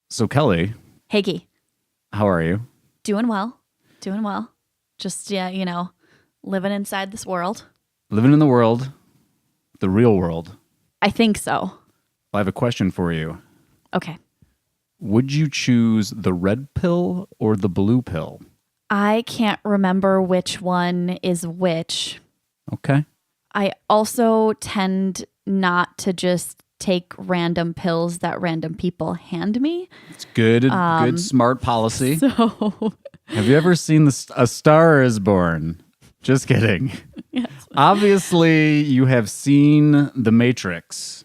So Kelly. Hey, Gee. How are you? Doing well. Just, living inside this world. Living in the world. The real world. I think so. I have a question for you. Okay. Would you choose the red pill or the blue pill? I can't remember which one is which. Okay. I also tend not to just take random pills that random people hand me. It's good, smart policy. So, Have you ever seen A Star is Born? Just kidding. yes. Obviously, you have seen The Matrix.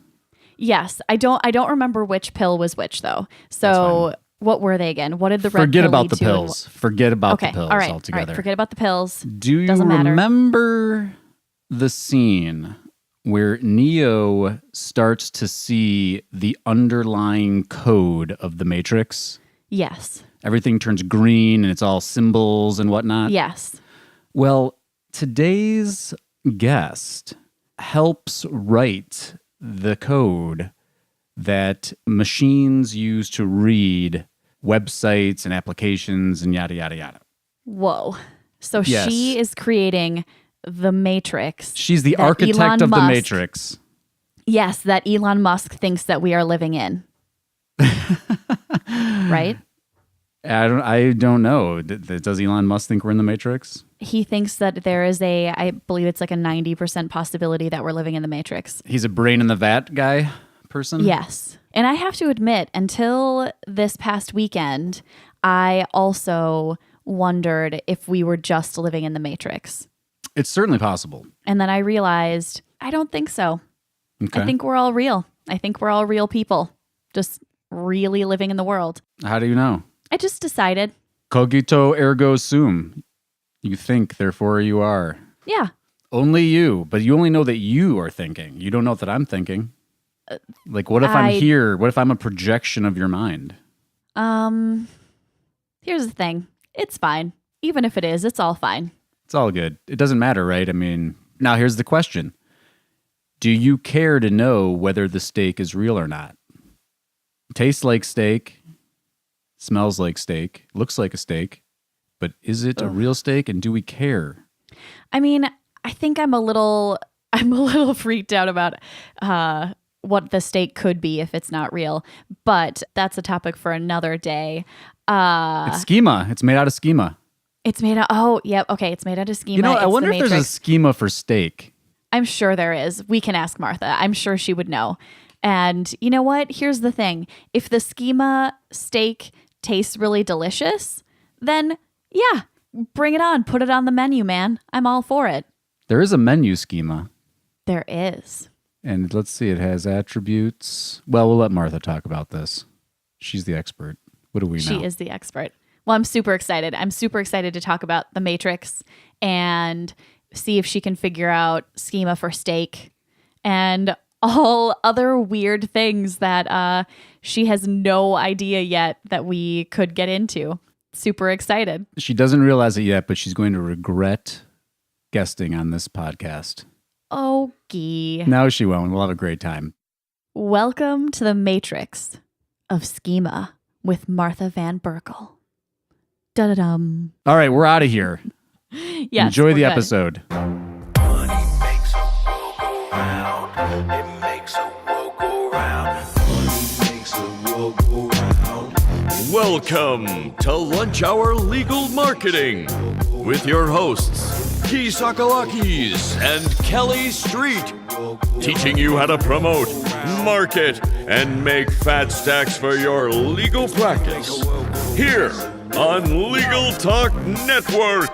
Yes, I don't remember which pill was which though. So what were they again? What did the red Forget pill about lead the to? pills. Forget about the Okay, pills all right, altogether. forget about the pills. Do you Doesn't matter. remember the scene where Neo starts to see the underlying code of the Matrix? Yes. Everything turns green and it's all symbols and whatnot? Yes. Well, today's guest helps write the code that machines use to read websites and applications and yada, yada, yada. Whoa. So Yes. she is creating the Matrix. She's the that architect Elon of the Musk- Matrix. Yes, that Elon Musk thinks that we are living in. Right? I don't know. Does Elon Musk think we're in the Matrix? He thinks that there is I believe it's like a 90% possibility that we're living in the Matrix. He's a brain in the vat guy person? Yes. And I have to admit, until this past weekend, I also wondered if we were just living in the Matrix. It's certainly possible. And then I realized, I don't think so. Okay. I think we're all real. I think we're all real people, just really living in the world. How do you know? I just decided. Cogito ergo sum. You think, therefore you are. Yeah. Only you, but you only know that you are thinking. You don't know that I'm thinking. Like, what if I'm here? What if I'm a projection of your mind? Here's the thing. It's fine. Even if it is, it's all fine. It's all good. It doesn't matter, right? I mean, now here's the question. Do you care to know whether the steak is real or not? Tastes like steak, smells like steak, looks like a steak, but is it a real steak, and do we care? I mean, I think I'm a little freaked out about what the steak could be if it's not real, but that's a topic for another day. It's schema. It's made out of schema. It's made out. It's made out of schema. You know, I It's wonder the if there's a Matrix. schema for steak. I'm sure there is. We can ask Martha. I'm sure she would know. And you know what? Here's the thing. If the schema steak tastes really delicious, then yeah, bring it on. Put it on the menu, man. I'm all for it. There is a menu schema. There is. And let's see, it has attributes. Well, we'll let Martha talk about this. She's the expert. What do we know? She is the expert. Well, I'm super excited. I'm super excited to talk about the Matrix and see if she can figure out schema for steak and all other weird things that she has no idea yet that we could get into. Super excited. She doesn't realize it yet, but she's going to regret guesting on this podcast. Okay. No, she won't. We'll have a great time. Welcome to the Matrix of Schema with Martha van Berkel. Da-da-dum. All right, we're out of here. Yes, Enjoy we're the good. episode. Money makes a world go round. It makes a world go round. Money makes a world go round. Welcome to Lunch Hour Legal Marketing with your hosts, Tsakalakis and Kelly Street, teaching you how to promote, market, and make fat stacks for your legal practice. Here on Legal Talk Network.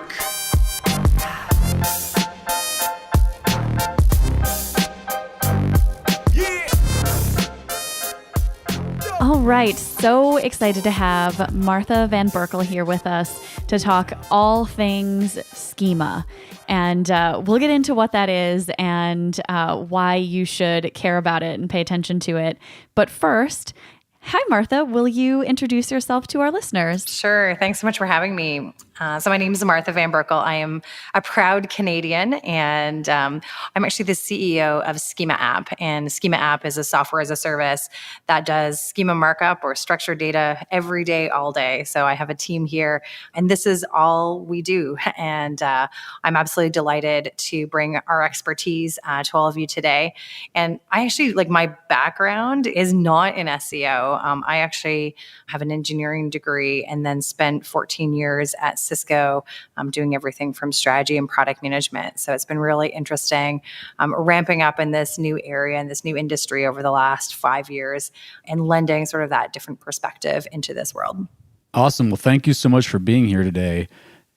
All right, so excited to have Martha van Berkel here with us to talk all things schema. And we'll get into what that is and why you should care about it and pay attention to it. But first, hi, Martha. Will you introduce yourself to our listeners? Sure. Thanks so much for having me. So my name is Martha van Berkel. I am a proud Canadian, and I'm actually the CEO of Schema App. And Schema App is a software as a service that does schema markup or structured data every day, all day. So I have a team here, and this is all we do. And I'm absolutely delighted to bring our expertise to all of you today. And I actually, my background is not in SEO. I actually have an engineering degree and then spent 14 years at Cisco doing everything from strategy and product management. So it's been really interesting ramping up in this new area and this new industry over the last 5 years and lending sort of that different perspective into this world. Awesome. Well, thank you so much for being here today.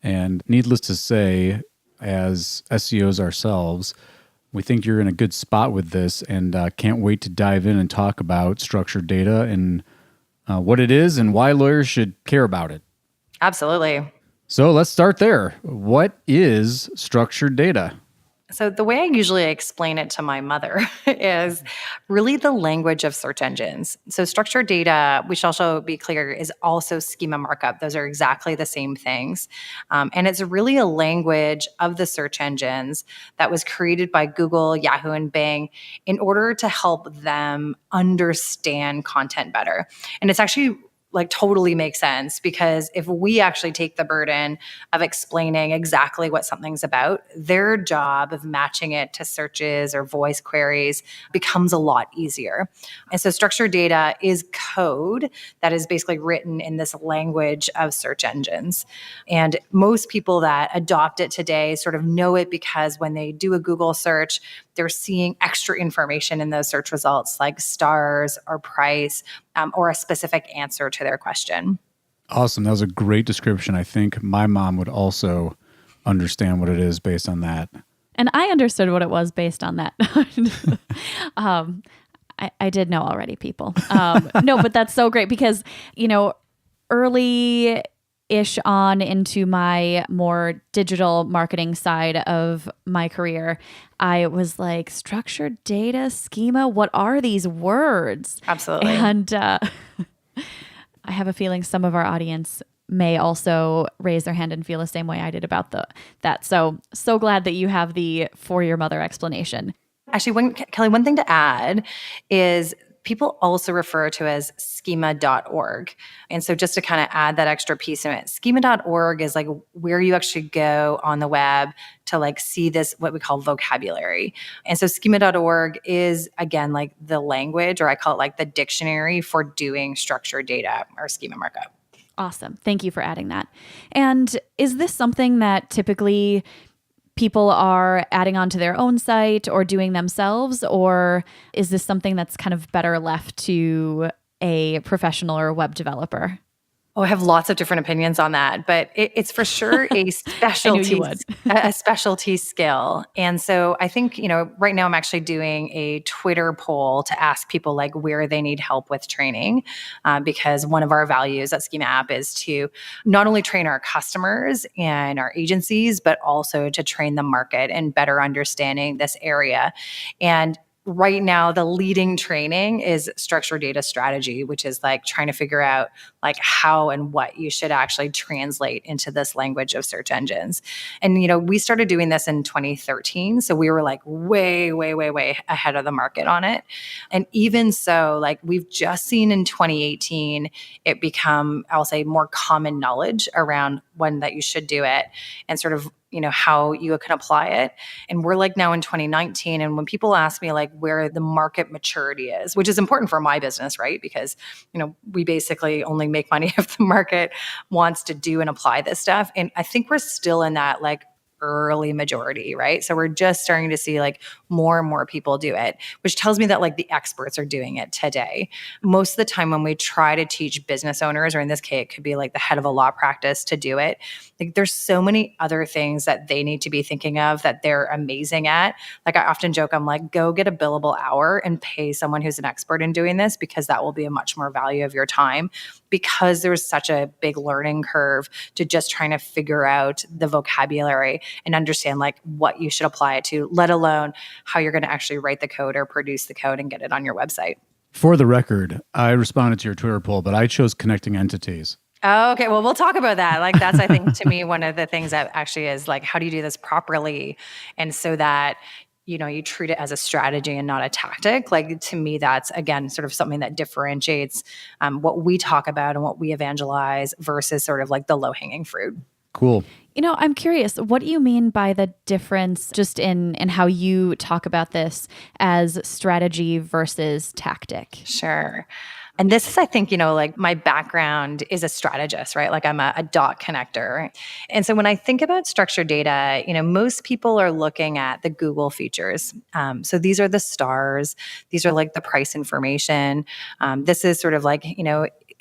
And needless to say, as SEOs ourselves, we think you're in a good spot with this and can't wait to dive in and talk about structured data and what it is and why lawyers should care about it. Absolutely. So let's start there. What is structured data? So the way I usually explain it to my mother is really the language of search engines. So structured data, we should also be clear, is also schema markup. Those are exactly the same things. And it's really a language of the search engines that was created by Google, Yahoo, and Bing in order to help them understand content better. And it's actually totally makes sense, because if we actually take the burden of explaining exactly what something's about, their job of matching it to searches or voice queries becomes a lot easier. And so structured data is code that is basically written in this language of search engines. And most people that adopt it today sort of know it because when they do a Google search, they're seeing extra information in those search results like stars or price or a specific answer to their question. Awesome. That was a great description. I think my mom would also understand what it is based on that. And I understood what it was based on that. I did know already, people. No, but that's so great because, early-ish on into my more digital marketing side of my career, I was like, structured data, schema, what are these words? Absolutely. And I have a feeling some of our audience may also raise their hand and feel the same way I did about that. So glad that you have the for your mother explanation. Actually, Kelly, one thing to add is people also refer to as schema.org. And so just to kind of add that extra piece in it, schema.org is where you actually go on the web to see this, what we call vocabulary. And so schema.org is, again, the language, or I call it the dictionary for doing structured data or schema markup. Awesome. Thank you for adding that. And is this something that typically people are adding onto their own site or doing themselves, or is this something that's kind of better left to a professional or a web developer? Oh, I have lots of different opinions on that, but it's for sure a specialty, a specialty skill. And so I think, right now I'm actually doing a Twitter poll to ask people where they need help with training, because one of our values at Schema App is to not only train our customers and our agencies, but also to train the market and better understanding this area. And right now, the leading training is structured data strategy, which is trying to figure out how and what you should actually translate into this language of search engines. And, we started doing this in 2013. So we were way, way, way, way ahead of the market on it. And even so, we've just seen in 2018, it become, I'll say, more common knowledge around when that you should do it and sort of how you can apply it. And we're now in 2019. And when people ask me where the market maturity is, which is important for my business, right? Because, we basically only make money if the market wants to do and apply this stuff. And I think we're still in that early majority, right? So we're just starting to see more and more people do it, which tells me that the experts are doing it today. Most of the time when we try to teach business owners, or in this case, it could be the head of a law practice to do it, there's so many other things that they need to be thinking of that they're amazing at. I often joke, I'm go get a billable hour and pay someone who's an expert in doing this, because that will be a much more value of your time, because there's such a big learning curve to just trying to figure out the vocabulary and understand what you should apply it to, let alone how you're going to actually write the code or produce the code and get it on your website. For the record, I responded to your Twitter poll, but I chose connecting entities. Oh, okay. Well, we'll talk about that. Like that's, I think to me, one of the things that actually is like, how do you do this properly? And so that, you treat it as a strategy and not a tactic. Like to me, that's again, sort of something that differentiates what we talk about and what we evangelize versus sort of like the low hanging fruit. Cool. I'm curious, what do you mean by the difference just in how you talk about this as strategy versus tactic? Sure. And this is, I think, like my background is a strategist, right? Like I'm a dot connector. And so when I think about structured data, most people are looking at the Google features. So these are the stars. These are like the price information. This is sort of like,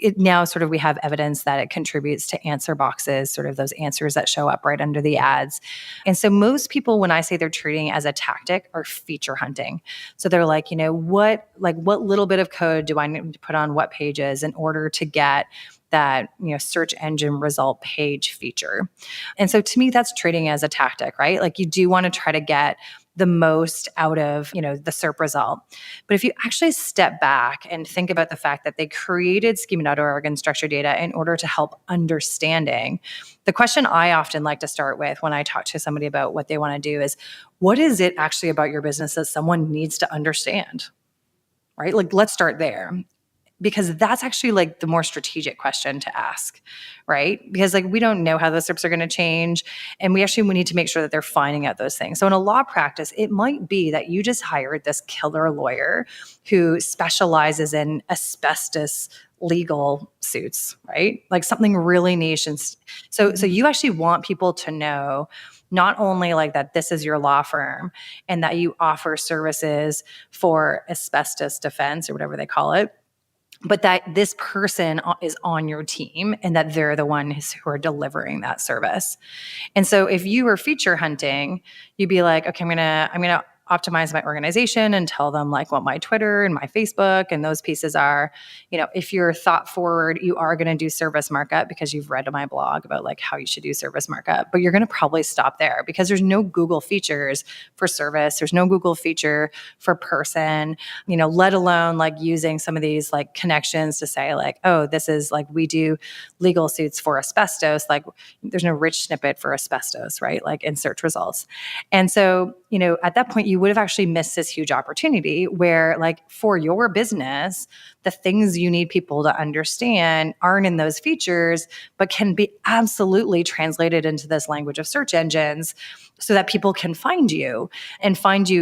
it now sort of we have evidence that it contributes to answer boxes, sort of those answers that show up right under the ads. And so most people, when I say they're treating it as a tactic, are feature hunting. So they're like, what little bit of code do I need to put on what pages in order to get that search engine result page feature? And so to me, that's treating it as a tactic, right? Like you do want to try to get the most out of the SERP result. But if you actually step back and think about the fact that they created schema.org and structured data in order to help understanding, the question I often like to start with when I talk to somebody about what they want to do is, what is it actually about your business that someone needs to understand? Right? Like, let's start there. Because that's actually like the more strategic question to ask, right? Because like we don't know how the SERPs are going to change. And we need to make sure that they're finding out those things. So in a law practice, it might be that you just hired this killer lawyer who specializes in asbestos legal suits, right? Like something really niche. And so you actually want people to know not only like that this is your law firm and that you offer services for asbestos defense or whatever they call it, but that this person is on your team and that they're the ones who are delivering that service. And so if you were feature hunting, you'd be like, okay, I'm gonna optimize my organization and tell them like what my Twitter and my Facebook and those pieces are. If you're thought forward, you are going to do service markup because you've read my blog about like how you should do service markup, but you're going to probably stop there because there's no Google features for service. There's no Google feature for person, let alone like using some of these like connections to say like, oh, this is like, we do legal suits for asbestos. Like there's no rich snippet for asbestos, right? Like in search results. And so, at that point, you would have actually missed this huge opportunity where like for your business, the things you need people to understand aren't in those features, but can be absolutely translated into this language of search engines so that people can find you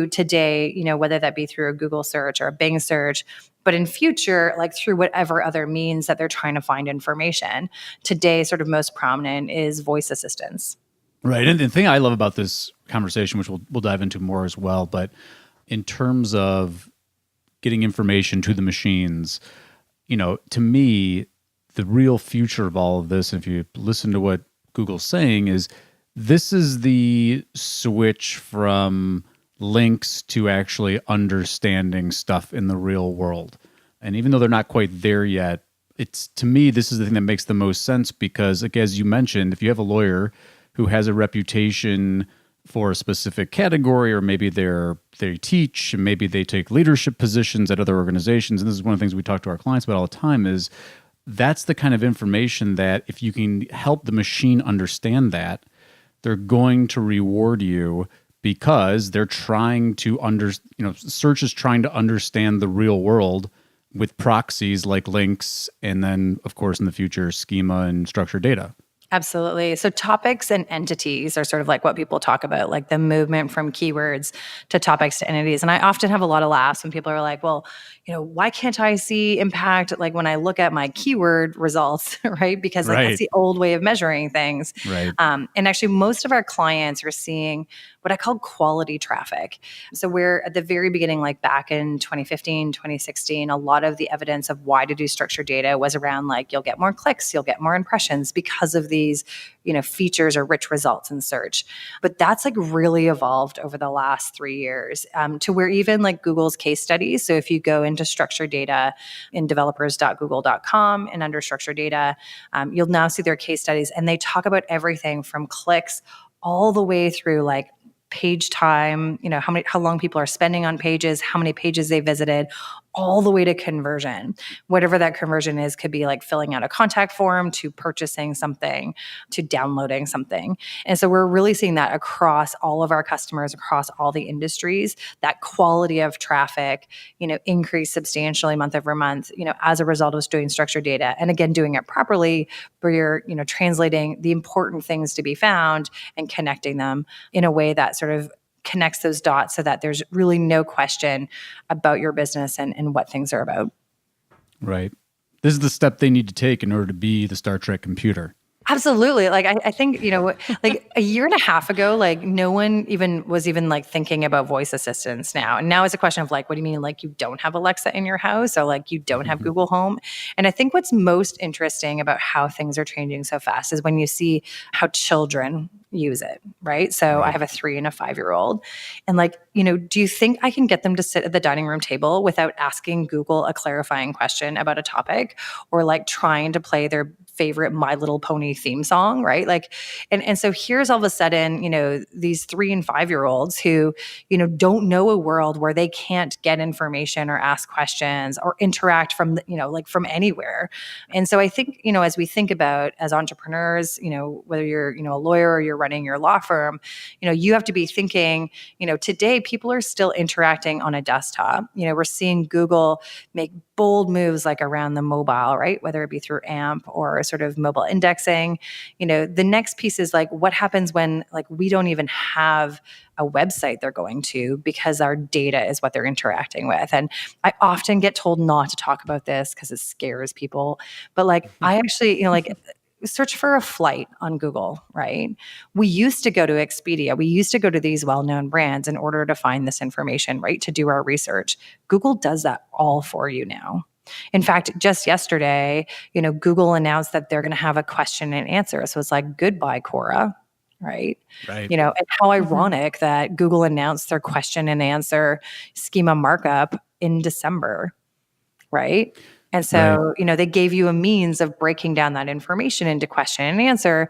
today, whether that be through a Google search or a Bing search, but in future, like through whatever other means that they're trying to find information. Today, sort of most prominent is voice assistants. Right. And the thing I love about this conversation, which we'll dive into more as well, but in terms of getting information to the machines, to me, the real future of all of this, if you listen to what Google's saying, is this is the switch from links to actually understanding stuff in the real world. And even though they're not quite there yet, to me, this is the thing that makes the most sense because, like, as you mentioned, if you have a lawyer who has a reputation for a specific category, or maybe they teach, and maybe they take leadership positions at other organizations. And this is one of the things we talk to our clients about all the time is that's the kind of information that if you can help the machine understand that, they're going to reward you because they're trying to search is trying to understand the real world with proxies like links. And then of course, in the future, schema and structured data. Absolutely. So topics and entities are sort of like what people talk about, like the movement from keywords to topics to entities. And I often have a lot of laughs when people are like, well, why can't I see impact like when I look at my keyword results, right? Because like, that's the old way of measuring things. Right. And actually most of our clients are seeing what I call quality traffic. So we're at the very beginning, like back in 2015, 2016, a lot of the evidence of why to do structured data was around like, you'll get more clicks, you'll get more impressions because of these, features or rich results in search. But that's like really evolved over the last 3 years to where even like Google's case studies. So if you go into structured data in developers.google.com and under structured data, you'll now see their case studies and they talk about everything from clicks all the way through like page time, how long people are spending on pages, how many pages they visited, all the way to conversion. Whatever that conversion is, could be like filling out a contact form to purchasing something, to downloading something. And so we're really seeing that across all of our customers, across all the industries, that quality of traffic, increase substantially month over month, as a result of us doing structured data. And again, doing it properly, where you're, translating the important things to be found and connecting them in a way that sort of connects those dots so that there's really no question about your business and what things are about. Right. This is the step they need to take in order to be the Star Trek computer. Absolutely. Like, I think, like a year and a half ago, like no one was like thinking about voice assistants now. And now it's a question of like, what do you mean? Like you don't have Alexa in your house, or like you don't have Google Home? And I think what's most interesting about how things are changing so fast is when you see how children use it, right? So I have a 3 and a 5-year-old, and like, do you think I can get them to sit at the dining room table without asking Google a clarifying question about a topic, or like trying to play their favorite My Little Pony theme song, right? Like, and so here's all of a sudden, these 3 and 5-year-olds who, don't know a world where they can't get information or ask questions or interact from, like from anywhere. And so I think, as we think about as entrepreneurs, whether you're, a lawyer or you're running your law firm, you have to be thinking, today people are still interacting on a desktop. We're seeing Google make bold moves like around the mobile, right? Whether it be through AMP or sort of mobile indexing. The next piece is like, what happens when like we don't even have a website they're going to because our data is what they're interacting with. And I often get told not to talk about this because it scares people. But like, I actually, like, search for a flight on Google, right? We used to go to Expedia. We used to go to these well-known brands in order to find this information, right? To do our research. Google does that all for you now. In fact, just yesterday, Google announced that they're going to have a question and answer. So it's like, goodbye, Quora, right? Right. And how ironic that Google announced their question and answer schema markup in December, right? And so, they gave you a means of breaking down that information into question and answer.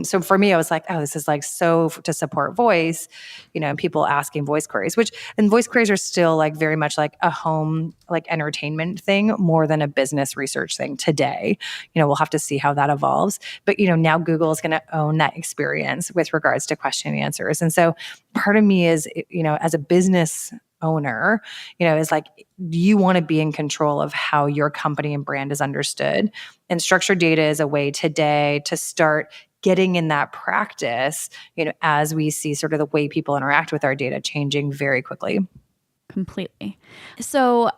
So for me, I was like, oh, this is like so to support voice, and people asking voice queries, and voice queries are still like very much like a home, like entertainment thing more than a business research thing today. We'll have to see how that evolves. But, now Google is going to own that experience with regards to question and answers. And so part of me is, as a business owner, is like, you want to be in control of how your company and brand is understood. And structured data is a way today to start getting in that practice, as we see sort of the way people interact with our data changing very quickly. Completely. So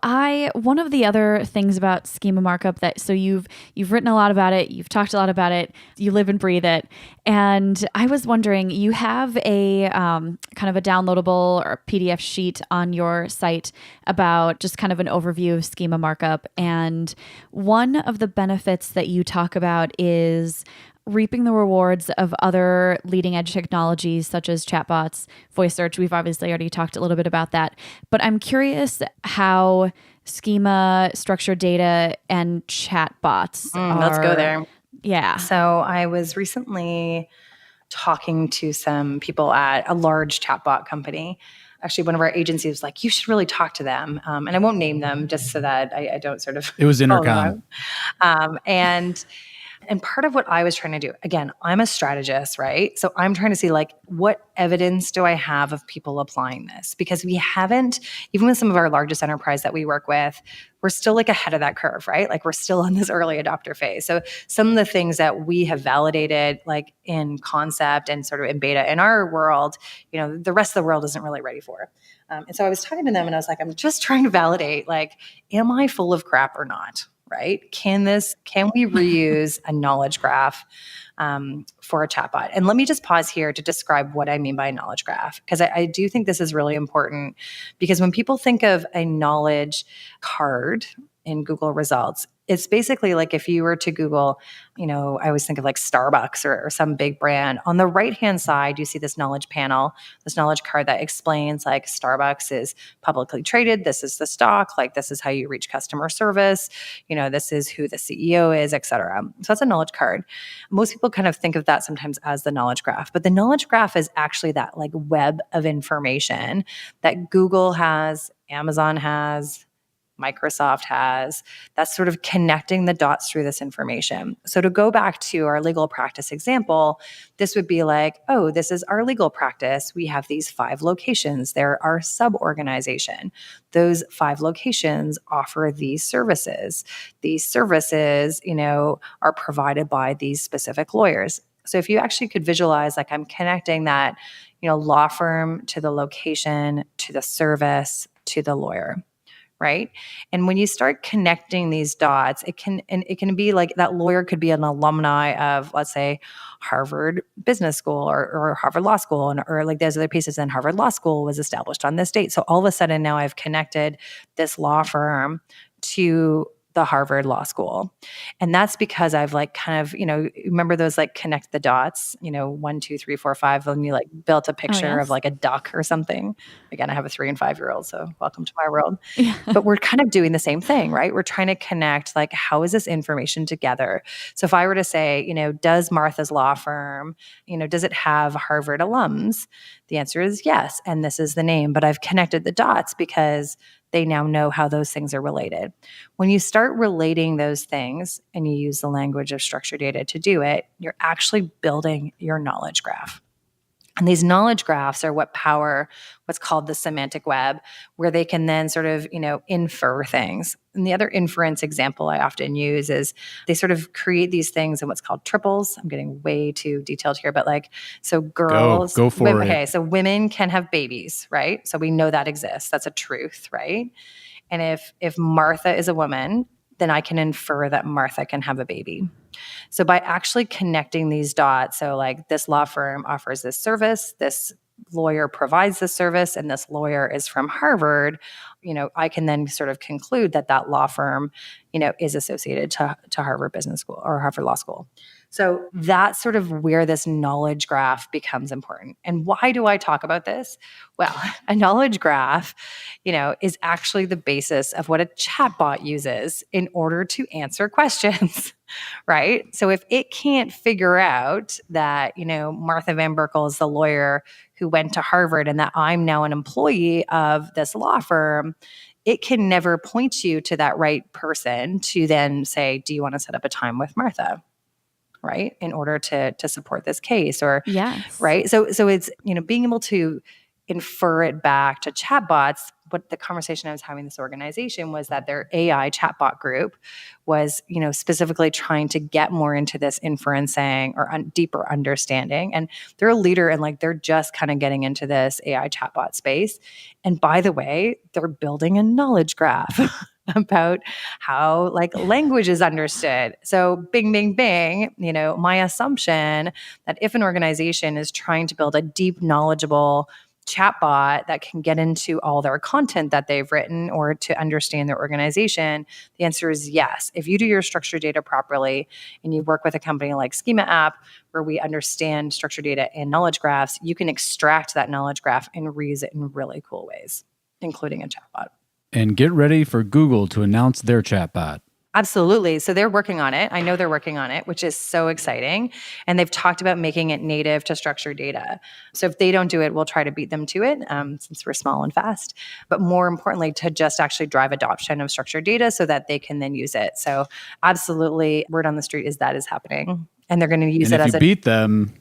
one of the other things about schema markup so you've written a lot about it, you've talked a lot about it, you live and breathe it. And I was wondering, you have a kind of a downloadable or PDF sheet on your site about just kind of an overview of schema markup. And one of the benefits that you talk about is reaping the rewards of other leading edge technologies such as chatbots, voice search. We've obviously already talked a little bit about that, but I'm curious how schema, structured data, and chatbots Let's go there. Yeah. So I was recently talking to some people at a large chatbot company. Actually, one of our agencies was like, you should really talk to them. And I won't name them just so that I don't sort of... It was Intercom. And part of what I was trying to do, again, I'm a strategist, right? So I'm trying to see like, what evidence do I have of people applying this? Because we haven't, even with some of our largest enterprise that we work with, we're still like ahead of that curve, right? Like we're still on this early adopter phase. So some of the things that we have validated like in concept and sort of in beta in our world, the rest of the world isn't really ready for. And so I was talking to them and I was like, I'm just trying to validate, like, am I full of crap or not? Right? Can we reuse a knowledge graph for a chatbot? And let me just pause here to describe what I mean by a knowledge graph, because I do think this is really important, because when people think of a knowledge card in Google results, it's basically like if you were to Google, I always think of like Starbucks or some big brand. On the right-hand side, you see this knowledge panel, this knowledge card that explains like Starbucks is publicly traded. This is the stock. Like this is how you reach customer service. This is who the CEO is, et cetera. So that's a knowledge card. Most people kind of think of that sometimes as the knowledge graph, but the knowledge graph is actually that like web of information that Google has, Amazon has, Microsoft has. That's sort of connecting the dots through this information. So to go back to our legal practice example, this would be like, oh, this is our legal practice. We have these 5 locations. They're our sub-organization. Those 5 locations offer these services. These services, are provided by these specific lawyers. So if you actually could visualize, like I'm connecting that, law firm to the location, to the service, to the lawyer, right? And when you start connecting these dots, it can be like that lawyer could be an alumni of, let's say, Harvard Business School or Harvard Law School, or like there's other pieces in Harvard Law School was established on this date. So all of a sudden now I've connected this law firm to the Harvard Law School. And that's because I've like kind of, remember those like connect the dots, 1, 2, 3, 4, 5, and you like built a picture of like a duck or something. Again, I have a 3 and 5-year-old, so welcome to my world. Yeah. But we're kind of doing the same thing, right? We're trying to connect like, how is this information together? So if I were to say, does Martha's law firm, does it have Harvard alums? The answer is yes. And this is the name, but I've connected the dots because they now know how those things are related. When you start relating those things and you use the language of structured data to do it, you're actually building your knowledge graph. And these knowledge graphs are what power what's called the semantic web, where they can then sort of, infer things. And the other inference example I often use is they sort of create these things in what's called triples. I'm getting way too detailed here, but like, so girls. Go for it. Okay, so women can have babies, right? So we know that exists. That's a truth, right? And if Martha is a woman, then I can infer that Martha can have a baby. So by actually connecting these dots, so like this law firm offers this service, this lawyer provides this service, and this lawyer is from Harvard, I can then sort of conclude that that law firm, is associated to Harvard Business School or Harvard Law School. So that's sort of where this knowledge graph becomes important. And why do I talk about this? Well, a knowledge graph, is actually the basis of what a chatbot uses in order to answer questions, right? So if it can't figure out that, Martha van Berkel is the lawyer who went to Harvard and that I'm now an employee of this law firm, it can never point you to that right person to then say, do you want to set up a time with Martha? Right? In order to support this case, or yes. Right. So it's, being able to infer it back to chatbots. What the conversation I was having this organization was that their AI chatbot group was, specifically trying to get more into this inferencing or deeper understanding. And they're a leader and like, they're just kind of getting into this AI chatbot space. And by the way, they're building a knowledge graph about how like language is understood. So bing, bing, bing, my assumption that if an organization is trying to build a deep, knowledgeable chatbot that can get into all their content that they've written or to understand their organization, the answer is yes. If you do your structured data properly and you work with a company like Schema App, where we understand structured data and knowledge graphs, you can extract that knowledge graph and reuse it in really cool ways, including a chatbot. And get ready for Google to announce their chatbot. Absolutely. So they're working on it. I know they're working on it, which is so exciting. And they've talked about making it native to structured data. So if they don't do it, we'll try to beat them to it since we're small and fast. But more importantly, to just actually drive adoption of structured data so that they can then use it. So absolutely, word on the street is that is happening. And they're going to use it as if you beat them,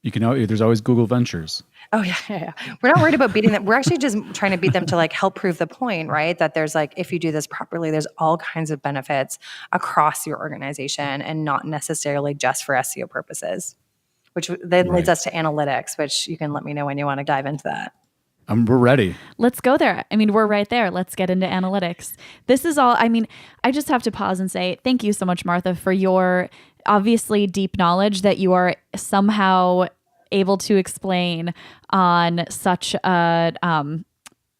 you can. There's always Google Ventures. Oh, yeah. We're not worried about beating them. We're actually just trying to beat them to like help prove the point, right? That there's like, if you do this properly, there's all kinds of benefits across your organization and not necessarily just for SEO purposes, which then leads us to analytics, which you can let me know when you want to dive into that. We're ready. Let's go there. We're right there. Let's get into analytics. This is all, I just have to pause and say thank you so much, Martha, for your obviously deep knowledge that you are somehow able to explain on such a,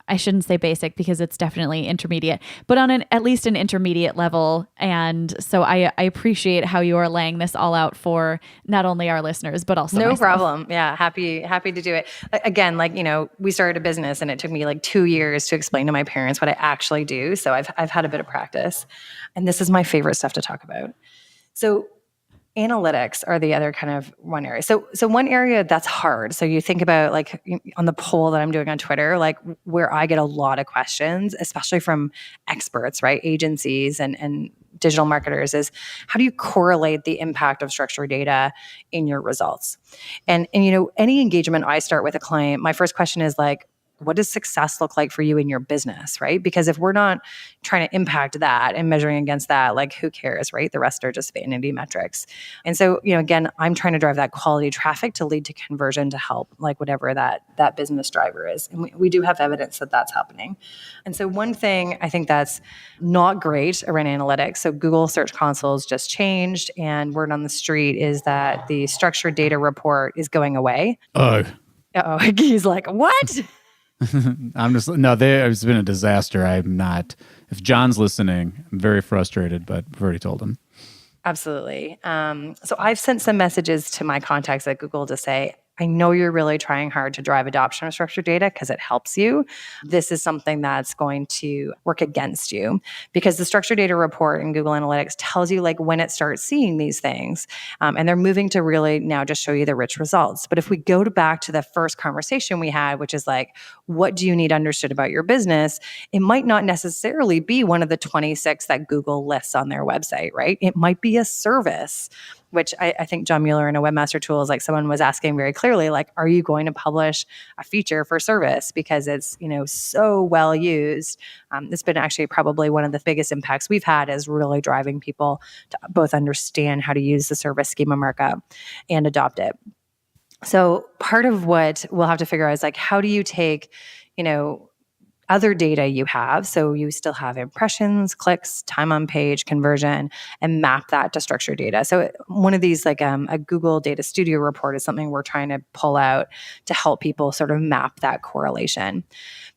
I shouldn't say basic because it's definitely intermediate, but on at least an intermediate level. And so I appreciate how you are laying this all out for not only our listeners, but also myself. Problem. Yeah. Happy to do it. Again, we started a business and it took me 2 years to explain to my parents what I actually do. So I've had a bit of practice, and this is my favorite stuff to talk about. So Analytics are the other kind of one area. So one area that's hard. So you think about like on the poll that I'm doing on Twitter, like where I get a lot of questions, especially from experts, right? Agencies and digital marketers, is how do you correlate the impact of structured data in your results? And any engagement I start with a client, my first question is like, what does success look like for you in your business, right? Because if we're not trying to impact that and measuring against that, like who cares, right? The rest are just vanity metrics. And so, again, I'm trying to drive that quality traffic to lead to conversion to help like whatever that business driver is. And we do have evidence that that's happening. And so one thing I think that's not great around analytics, so Google Search Console's just changed, and word on the street is that the structured data report is going away. Oh. Uh-oh, he's like, what? It's been a disaster. I'm not, if John's listening, I'm very frustrated, but I've already told him. Absolutely. So I've sent some messages to my contacts at Google to say, I know you're really trying hard to drive adoption of structured data because it helps you. This is something that's going to work against you, because the structured data report in Google Analytics tells you like when it starts seeing these things. And they're moving to really now just show you the rich results. But if we go back to the first conversation we had, which is like, what do you need understood about your business? It might not necessarily be one of the 26 that Google lists on their website, right? It might be a service, which I think John Mueller in a Webmaster Tools, like someone was asking very clearly, like, are you going to publish a feature for service? Because it's, so well used. It's been actually probably one of the biggest impacts we've had, is really driving people to both understand how to use the service schema markup and adopt it. So part of what we'll have to figure out is like, how do you take, other data you have, so you still have impressions, clicks, time on page, conversion, and map that to structured data. So one of these, like a Google Data Studio report, is something we're trying to pull out to help people sort of map that correlation.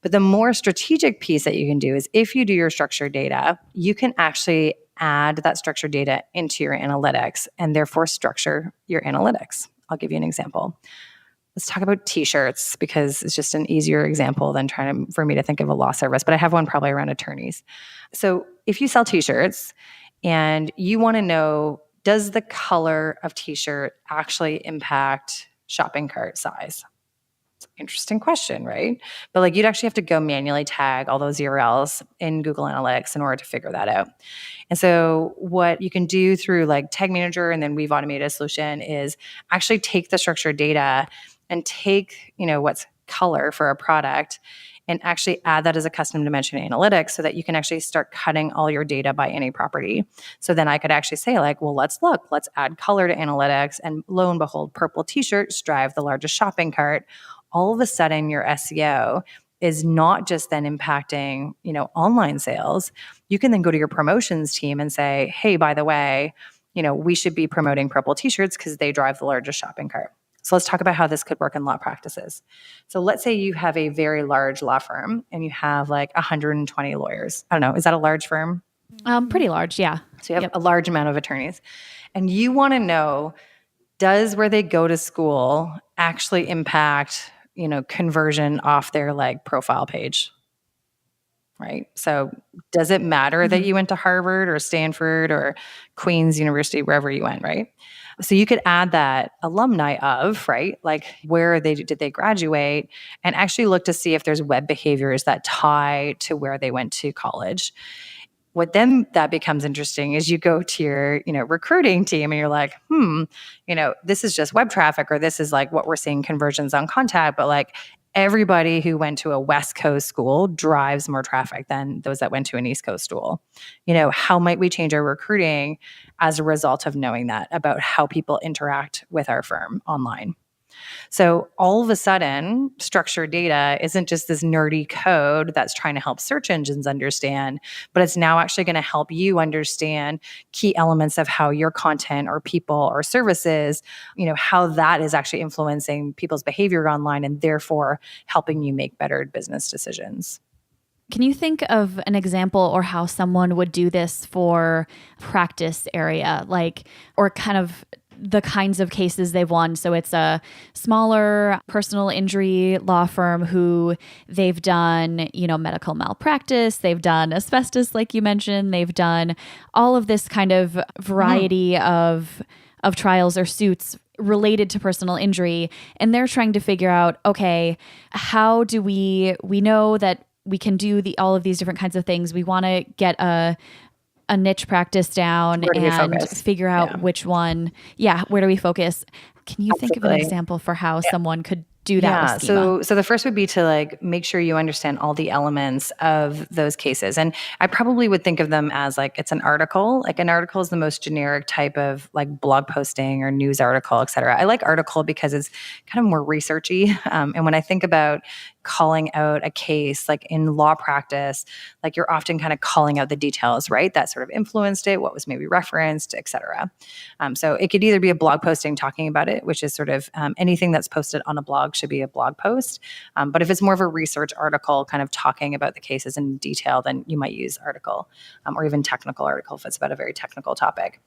But the more strategic piece that you can do is, if you do your structured data, you can actually add that structured data into your analytics and therefore structure your analytics. I'll give you an example. Let's talk about t-shirts, because it's just an easier example than for me to think of a law service, but I have one probably around attorneys. So if you sell t-shirts and you want to know, does the color of t-shirt actually impact shopping cart size? It's an interesting question, right? But like, you'd actually have to go manually tag all those URLs in Google Analytics in order to figure that out. And so what you can do through like Tag Manager, and then we've automated a solution, is actually take the structured data and take, what's color for a product, and actually add that as a custom dimension in analytics, so that you can actually start cutting all your data by any property. So then I could actually say like, well, let's add color to analytics, and lo and behold, purple t-shirts drive the largest shopping cart. All of a sudden your SEO is not just then impacting, online sales. You can then go to your promotions team and say, hey, by the way, we should be promoting purple t-shirts because they drive the largest shopping cart. So let's talk about how this could work in law practices. So let's say you have a very large law firm and you have like 120 lawyers. I don't know, is that a large firm? Pretty large, yeah. So you have a large amount of attorneys. And you want to know, does where they go to school actually impact, conversion off their like profile page? Right? So does it matter that you went to Harvard or Stanford or Queen's University, wherever you went, right? So you could add that alumni of, right? Like where did they graduate, and actually look to see if there's web behaviors that tie to where they went to college. What then that becomes interesting is you go to your, recruiting team and you're like, this is just web traffic, or this is like what we're seeing conversions on contact, but like everybody who went to a West Coast school drives more traffic than those that went to an East Coast school. How might we change our recruiting as a result of knowing that about how people interact with our firm online? So all of a sudden, structured data isn't just this nerdy code that's trying to help search engines understand, but it's now actually going to help you understand key elements of how your content or people or services, how that is actually influencing people's behavior online, and therefore helping you make better business decisions. Can you think of an example or how someone would do this for practice area, or kind of the kinds of cases they've won? So it's a smaller personal injury law firm who they've done, medical malpractice, they've done asbestos, like you mentioned, they've done all of this kind of variety of of trials or suits related to personal injury, and they're trying to figure out, okay, how do we know that we can do all of these different kinds of things. We want to get a niche practice down and figure out which one. Yeah, where do we focus? Can you think of an example for how someone could do that with schema? So the first would be to like make sure you understand all the elements of those cases. And I probably would think of them as like it's an article. Like an article is the most generic type of like blog posting or news article, et cetera. I like article because it's kind of more researchy. And when I think about calling out a case, like in law practice, like you're often kind of calling out the details, right? That sort of influenced it, what was maybe referenced, et cetera. So it could either be a blog posting talking about it, which is sort of anything that's posted on a blog should be a blog post. But if it's more of a research article kind of talking about the cases in detail, then you might use article or even technical article if it's about a very technical topic.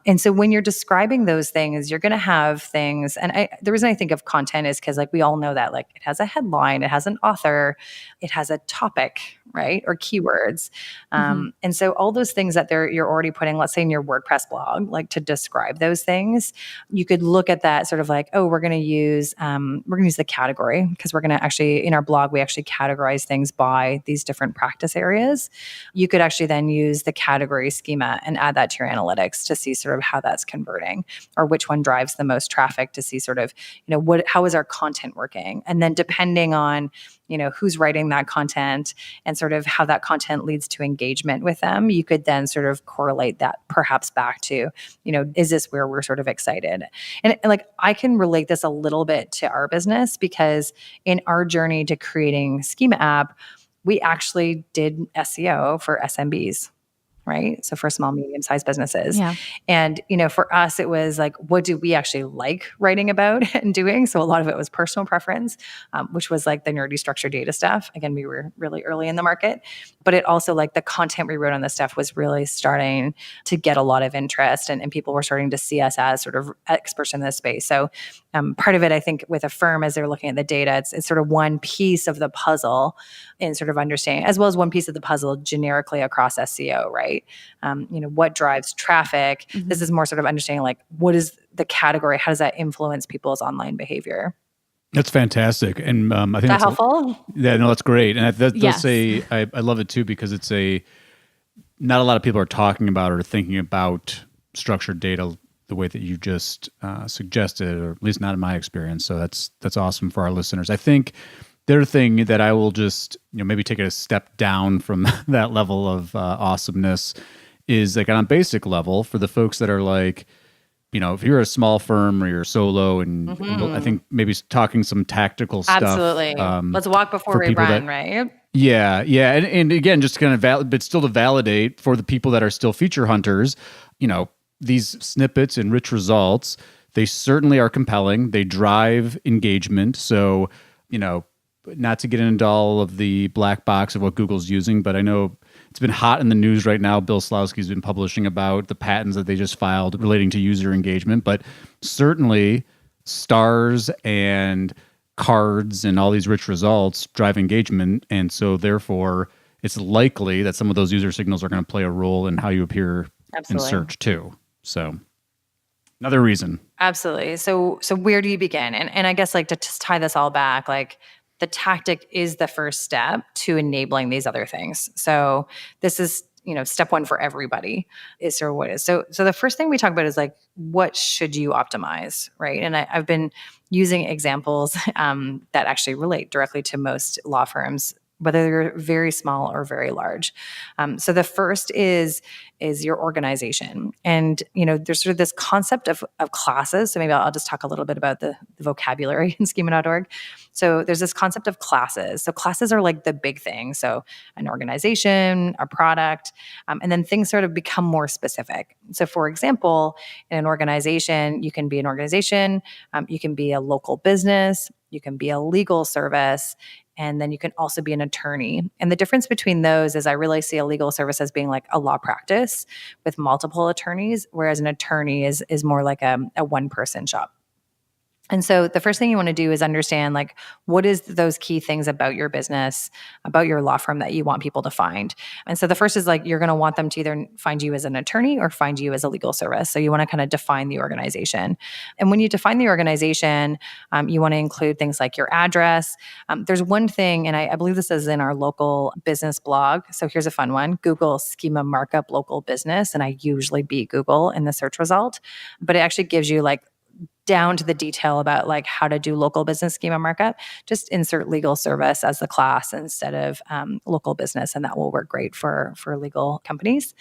And so when you're describing those things, you're going to have things. And the reason I think of content is because like we all know that like it has a headline, it has an author, it has a topic, right? Or keywords. And so all those things that you're already putting, let's say in your WordPress blog, like to describe those things, you could look at that sort of like, oh, we're going to use the category because we're going to actually, in our blog, we actually categorize things by these different practice areas. You could actually then use the category schema and add that to your analytics to see sort of how that's converting or which one drives the most traffic to see sort of, how is our content working? And then depending on, who's writing that content and sort of how that content leads to engagement with them, you could then sort of correlate that perhaps back to, is this where we're sort of excited? And like, I can relate this a little bit to our business because in our journey to creating Schema App, we actually did SEO for SMBs. Right? So for small, medium-sized businesses. Yeah. And, for us, it was like, what do we actually like writing about and doing? So a lot of it was personal preference, which was like the nerdy structured data stuff. Again, we were really early in the market, but it also like the content we wrote on this stuff was really starting to get a lot of interest and people were starting to see us as sort of experts in this space. So part of it, I think with a firm, as they're looking at the data, it's sort of one piece of the puzzle in sort of understanding, as well as one piece of the puzzle generically across SEO, right? What drives traffic? This is more sort of understanding like what is the category? How does that influence people's online behavior? That's fantastic. And I think that's helpful. That's great. And I love it too, because it's not a lot of people are talking about or thinking about structured data the way that you just suggested, or at least not in my experience. So that's awesome for our listeners. I think the other thing that I will just maybe take it a step down from that level of awesomeness is like on a basic level for the folks that are like, if you're a small firm or you're solo, and I think maybe talking some tactical stuff. Absolutely. Let's walk before we run, right? Yeah. And again, just to kind of but still to validate for the people that are still feature hunters, these snippets and rich results, they certainly are compelling. They drive engagement. So, not to get into all of the black box of what Google's using, but I know it's been hot in the news right now. Bill Slawski's been publishing about the patents that they just filed relating to user engagement, but certainly stars and cards and all these rich results drive engagement. And so therefore it's likely that some of those user signals are going to play a role in how you appear in search too. So another reason. Absolutely. So where do you begin? And I guess like to just tie this all back, like the tactic is the first step to enabling these other things. So this is, step one for everybody is sort of what is. So the first thing we talk about is like, what should you optimize, right? And I've been using examples that actually relate directly to most law firms, whether they're very small or very large. So the first is your organization. And, there's sort of this concept of classes. So maybe I'll just talk a little bit about the vocabulary in schema.org. So there's this concept of classes. So classes are like the big thing. So an organization, a product, and then things sort of become more specific. So for example, in an organization, you can be an organization, you can be a local business, you can be a legal service, and then you can also be an attorney. And the difference between those is I really see a legal service as being like a law practice with multiple attorneys, whereas an attorney is more like a one-person shop. And so the first thing you want to do is understand like what is those key things about your business, about your law firm that you want people to find. And so the first is like you're going to want them to either find you as an attorney or find you as a legal service. So you want to kind of define the organization. And when you define the organization, you want to include things like your address. There's one thing, and I believe this is in our local business blog. So here's a fun one. Google Schema Markup local business. And I usually beat Google in the search result, but it actually gives you like down to the detail about like how to do local business schema markup. Just insert legal service as the class instead of local business, and that will work great for legal companies.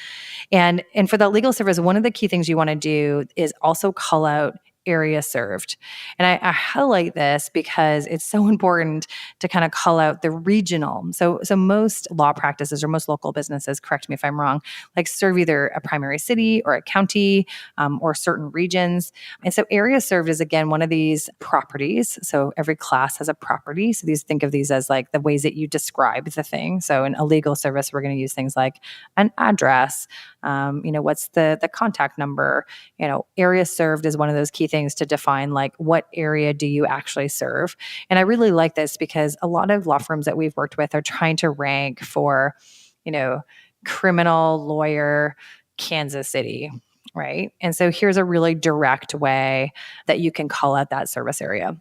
And for the legal service, one of the key things you want to do is also call out area served. And I highlight this because it's so important to kind of call out the regional. So most law practices or most local businesses, correct me if I'm wrong, like serve either a primary city or a county or certain regions. And so area served is again one of these properties. So every class has a property. So think of these as like the ways that you describe the thing. So in a legal service, we're going to use things like an address, what's the contact number, area served is one of those key things to define like what area do you actually serve. And I really like this because a lot of law firms that we've worked with are trying to rank for, criminal lawyer, Kansas City, right? And so here's a really direct way that you can call out that service area.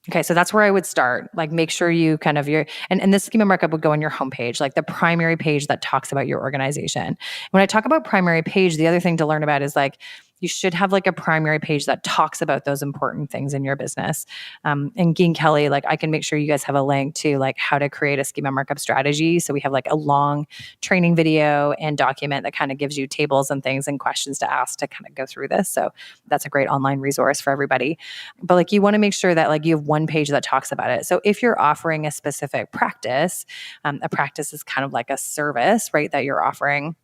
Okay, so that's where I would start. Like make sure you kind of and this schema markup would go on your homepage, like the primary page that talks about your organization. When I talk about primary page, the other thing to learn about is like you should have like a primary page that talks about those important things in your business. And Geen Kelly, like I can make sure you guys have a link to like how to create a schema markup strategy. So we have like a long training video and document that kind of gives you tables and things and questions to ask to kind of go through this. So that's a great online resource for everybody. But like you want to make sure that like you have one page that talks about it. So if you're offering a specific practice, a practice is kind of like a service, right, that you're offering.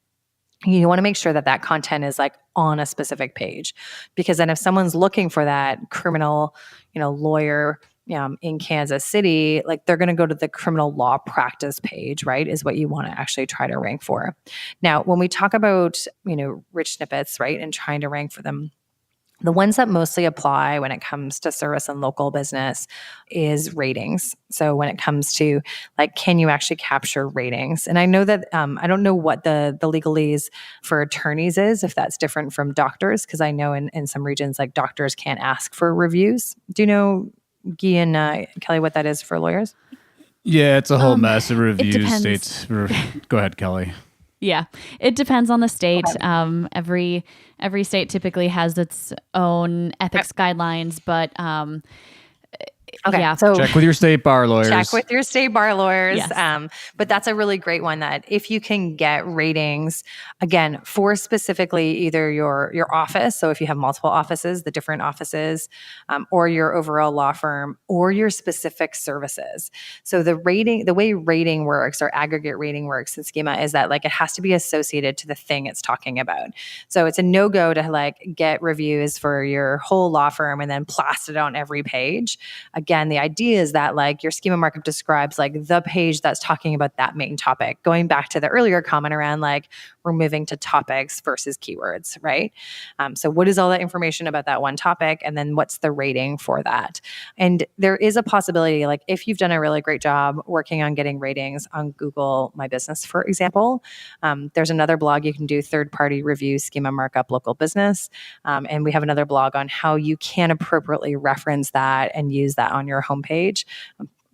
You want to make sure that that content is like on a specific page, because then if someone's looking for that criminal, lawyer in Kansas City, like they're going to go to the criminal law practice page, right, is what you want to actually try to rank for. Now, when we talk about, rich snippets, right, and trying to rank for them, the ones that mostly apply when it comes to service and local business is ratings. So when it comes to like, can you actually capture ratings? And I know that, I don't know what the legalese for attorneys is, if that's different from doctors, because I know in some regions, like doctors can't ask for reviews. Do you know, Guy and Kelly, what that is for lawyers? Yeah, it's a whole mess of reviews states. Go ahead, Kelly. Yeah, it depends on the state. Every state typically has its own ethics guidelines, but okay, yeah. So check with your state bar lawyers. Check with your state bar lawyers. Yes. But that's a really great one that if you can get ratings, again, for specifically either your office, so if you have multiple offices, the different offices, or your overall law firm, or your specific services. So the way rating works or aggregate rating works in Schema is that like it has to be associated to the thing it's talking about. So it's a no-go to like get reviews for your whole law firm and then blast it on every page. Again, the idea is that like your schema markup describes like the page that's talking about that main topic. Going back to the earlier comment around like we're moving to topics versus keywords, right? So what is all that information about that one topic? And then what's the rating for that? And there is a possibility, like if you've done a really great job working on getting ratings on Google My Business, for example, there's another blog you can do, third-party review schema markup local business. And we have another blog on how you can appropriately reference that and use that on your homepage.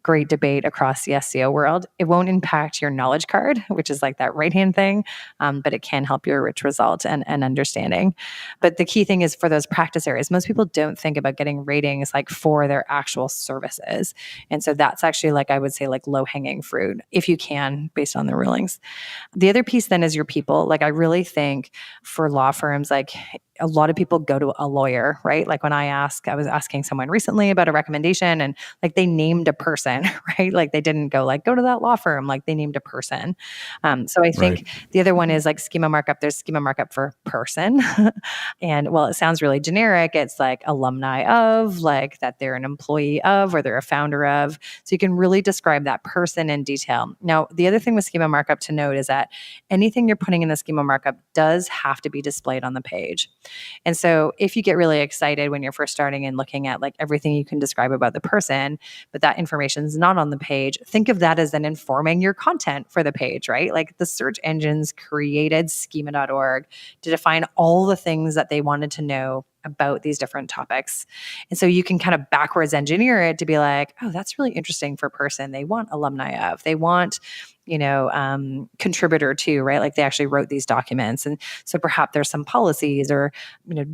Great debate across the SEO world. It won't impact your knowledge card, which is like that right-hand thing, but it can help your rich result and understanding. But the key thing is for those practice areas, most people don't think about getting ratings like for their actual services. And so that's actually like, I would say like low-hanging fruit, if you can, based on the rulings. The other piece then is your people. Like I really think for law firms, like a lot of people go to a lawyer, right? Like when I was asking someone recently about a recommendation and like they named a person, right? Like they didn't go like, go to that law firm, like they named a person. So I think the other one is like schema markup. There's schema markup for person. And while it sounds really generic, it's like alumni of, like that they're an employee of, or they're a founder of. So you can really describe that person in detail. Now, the other thing with schema markup to note is that anything you're putting in the schema markup does have to be displayed on the page. And so if you get really excited when you're first starting and looking at like everything you can describe about the person, but that information is not on the page, think of that as then informing your content for the page, right? Like the search engines created schema.org to define all the things that they wanted to know about these different topics. And so you can kind of backwards engineer it to be like, oh, that's really interesting for a person they want alumni of. They want, contributor to, right? Like they actually wrote these documents. And so perhaps there's some policies or,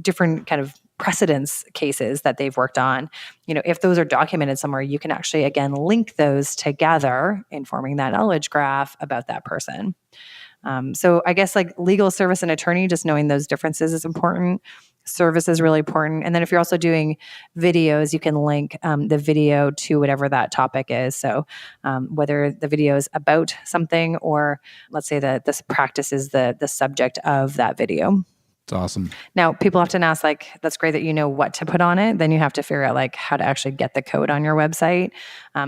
different kind of precedence cases that they've worked on. If those are documented somewhere, you can actually, again, link those together, informing that knowledge graph about that person. So I guess like legal service and attorney, just knowing those differences is important. Service is really important. And then if you're also doing videos, you can link the video to whatever that topic is. So whether the video is about something or let's say that this practice is the subject of that video. It's awesome. Now, people often ask, like, that's great that you know what to put on it. Then you have to figure out, like, how to actually get the code on your website.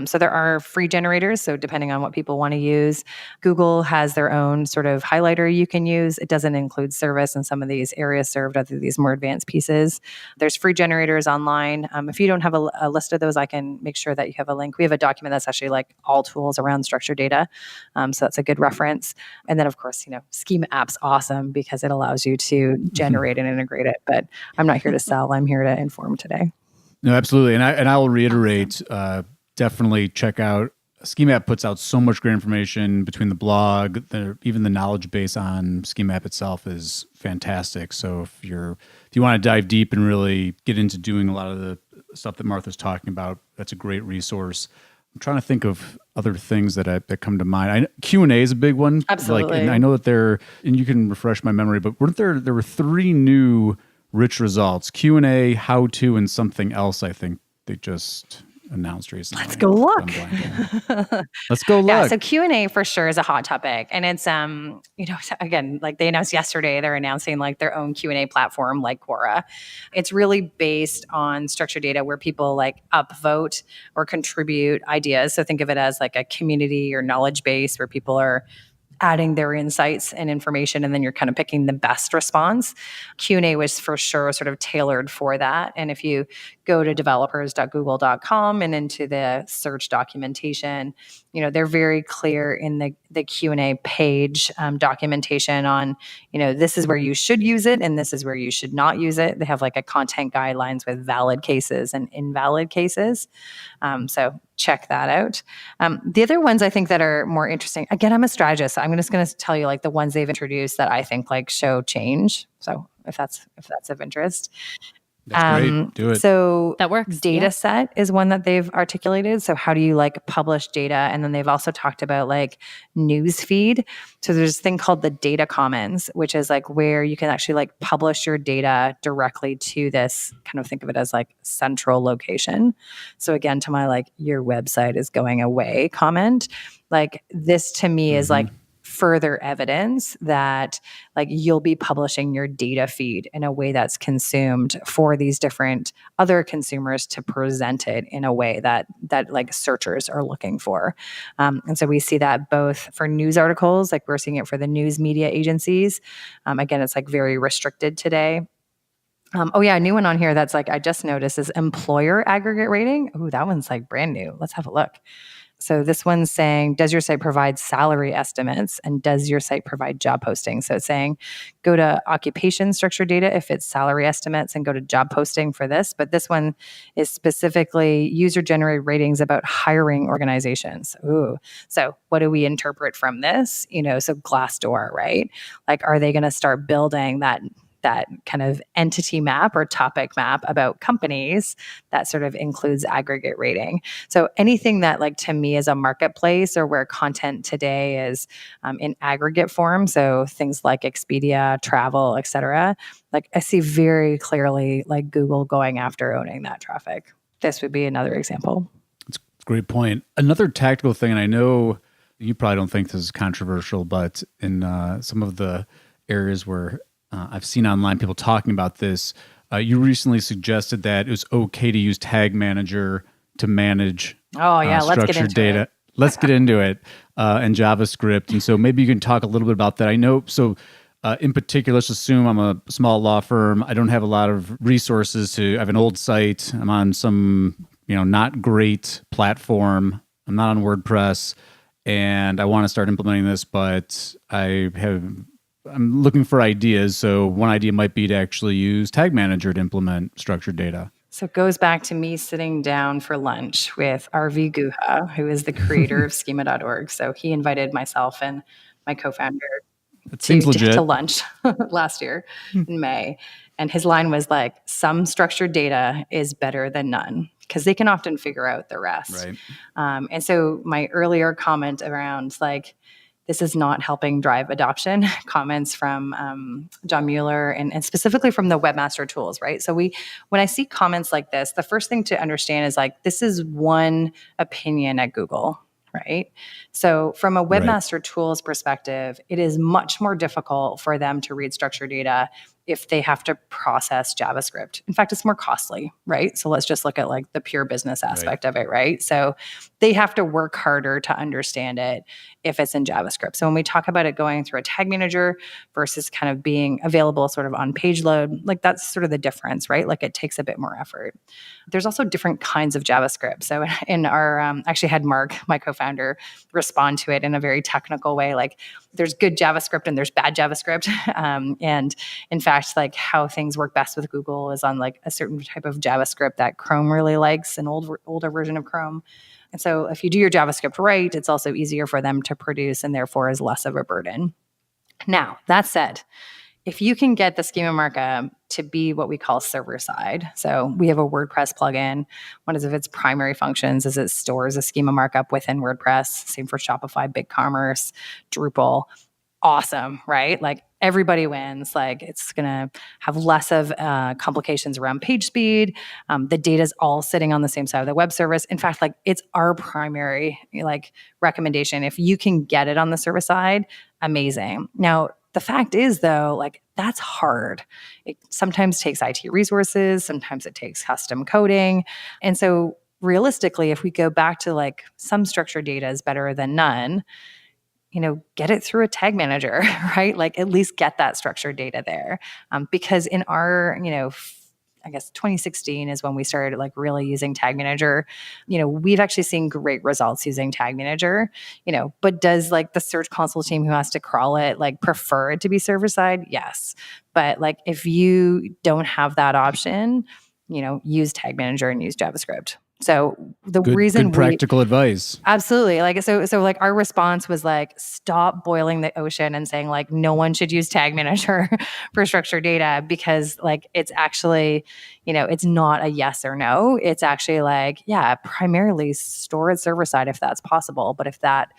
So there are free generators. So depending on what people want to use, Google has their own sort of highlighter you can use. It doesn't include service in some of these areas served, other these more advanced pieces. There's free generators online. If you don't have a list of those, I can make sure that you have a link. We have a document that's actually like all tools around structured data. So that's a good reference. And then, of course, Schema App's awesome because it allows you to generate and integrate it. But I'm not here to sell. I'm here to inform today. No, absolutely. And I will reiterate, definitely check out Schema App. Puts out so much great information between the blog, even the knowledge base on Schema App itself is fantastic. So if you want to dive deep and really get into doing a lot of the stuff that Martha's talking about, that's a great resource. I'm trying to think of other things that come to mind. Q&A is a big one. Absolutely. And I know that and you can refresh my memory, but there were 3 new rich results: Q&A, how to, and something else. I think they just announced recently. Let's go look. Let's go look. Yeah, so Q&A for sure is a hot topic. And it's, again, like they announced yesterday, they're announcing like their own Q&A platform like Quora. It's really based on structured data where people like upvote or contribute ideas. So think of it as like a community or knowledge base where people are adding their insights and information, and then you're kind of picking the best response. Q&A was for sure sort of tailored for that. And if you go to developers.google.com and into the search documentation, they're very clear in the Q&A page documentation on, this is where you should use it and this is where you should not use it. They have like a content guidelines with valid cases and invalid cases. So check that out. The other ones I think that are more interesting, again, I'm a strategist, so I'm just going to tell you like the ones they've introduced that I think like show change. So if that's of interest. That's great. Do it. So that works. Data set is one that they've articulated. So how do you like publish data? And then they've also talked about like news feed. So there's this thing called the data commons, which is like where you can actually like publish your data directly to this, kind of think of it as like central location. So again, to my like your website is going away comment, like this to me is like further evidence that like you'll be publishing your data feed in a way that's consumed for these different other consumers to present it in a way that like searchers are looking for. And so we see that both for news articles, like we're seeing it for the news media agencies. Again, it's like very restricted today. A new one on here that's like I just noticed is employer aggregate rating. Ooh, that one's like brand new. Let's have a look. So this one's saying, does your site provide salary estimates and does your site provide job postings? So it's saying go to occupation structured data if it's salary estimates and go to job posting for this. But this one is specifically user generated ratings about hiring organizations. Ooh. So what do we interpret from this? So Glassdoor, right? Like, are they going to start building that kind of entity map or topic map about companies that sort of includes aggregate rating? So anything that like to me is a marketplace or where content today is in aggregate form, so things like Expedia, travel, et cetera, like I see very clearly like Google going after owning that traffic. This would be another example. That's a great point. Another tactical thing, and I know you probably don't think this is controversial, but in some of the areas where I've seen online people talking about this. You recently suggested that it was okay to use Tag Manager to manage structured data. Let's get into it and JavaScript. And so maybe you can talk a little bit about that. I know. So In particular, let's assume I'm a small law firm. I don't have a lot of resources I have an old site. I'm on some, not great platform. I'm not on WordPress, and I want to start implementing this, but I'm looking for ideas. So one idea might be to actually use Tag Manager to implement structured data. So it goes back to me sitting down for lunch with RV Guha, who is the creator of schema.org. So he invited myself and my co-founder It seems legit. to lunch last year in May. And his line was like, some structured data is better than none, because they can often figure out the rest. Right. And so my earlier comment around like, this is not helping drive adoption, comments from John Mueller and specifically from the Webmaster Tools, right? So when I see comments like this, the first thing to understand is like, this is one opinion at Google, right? So from a Webmaster Tools perspective, it is much more difficult for them to read structured data if they have to process JavaScript. In fact, it's more costly, right? So let's just look at like the pure business aspect of it, right? So they have to work harder to understand it if it's in JavaScript. So when we talk about it going through a tag manager versus kind of being available sort of on page load, like that's sort of the difference, right? Like it takes a bit more effort. There's also different kinds of JavaScript. So in our, actually had Mark, my co-founder, respond to it in a very technical way. Like there's good JavaScript and there's bad JavaScript. And in fact, like how things work best with Google is on like a certain type of JavaScript that Chrome really likes, an older version of Chrome. And so if you do your JavaScript right, it's also easier for them to produce and therefore is less of a burden. Now, that said, if you can get the schema markup to be what we call server side, so we have a WordPress plugin. One of its primary functions is it stores a schema markup within WordPress. Same for Shopify, BigCommerce, Drupal. Awesome, right? Like everybody wins. Like it's going to have less of complications around page speed. The data is all sitting on the same side of the web service. In fact, like it's our primary like recommendation. If you can get it on the server side, amazing. Now, the fact is though, like that's hard. It sometimes takes IT resources. Sometimes it takes custom coding. And so realistically, if we go back to like some structured data is better than none, get it through a tag manager, right? Like at least get that structured data there. Because in our, I guess 2016 is when we started like really using tag manager. We've actually seen great results using tag manager, but does like the search console team who has to crawl it, like prefer it to be server side? Yes. But like if you don't have that option, use tag manager and use JavaScript. So the reason good practical advice. Absolutely. Like, so like our response was like, stop boiling the ocean and saying like, no one should use tag manager for structured data because like, it's actually, it's not a yes or no. It's actually like, yeah, primarily store it server side if that's possible. But if that,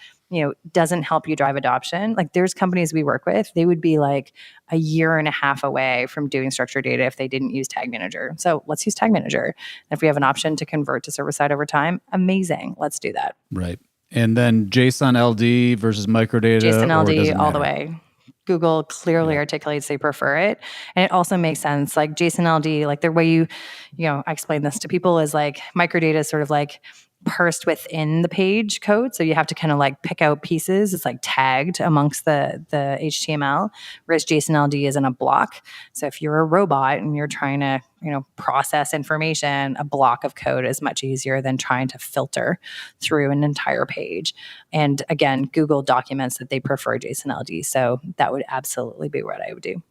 doesn't help you drive adoption, like there's companies we work with, they would be like a year and a half away from doing structured data if they didn't use tag manager. So let's use tag manager. And if we have an option to convert to server side over time, amazing. Let's do that. Right. And then JSON LD versus microdata. JSON LD all the way. Google clearly articulates they prefer it. And it also makes sense. Like JSON LD, like the way I explain this to people is like microdata is sort of like parsed within the page code. So you have to kind of like pick out pieces. It's like tagged amongst the HTML, whereas JSON LD is in a block. So if you're a robot and you're trying to, process information, a block of code is much easier than trying to filter through an entire page. And again, Google documents that they prefer JSON LD. So that would absolutely be what I would do.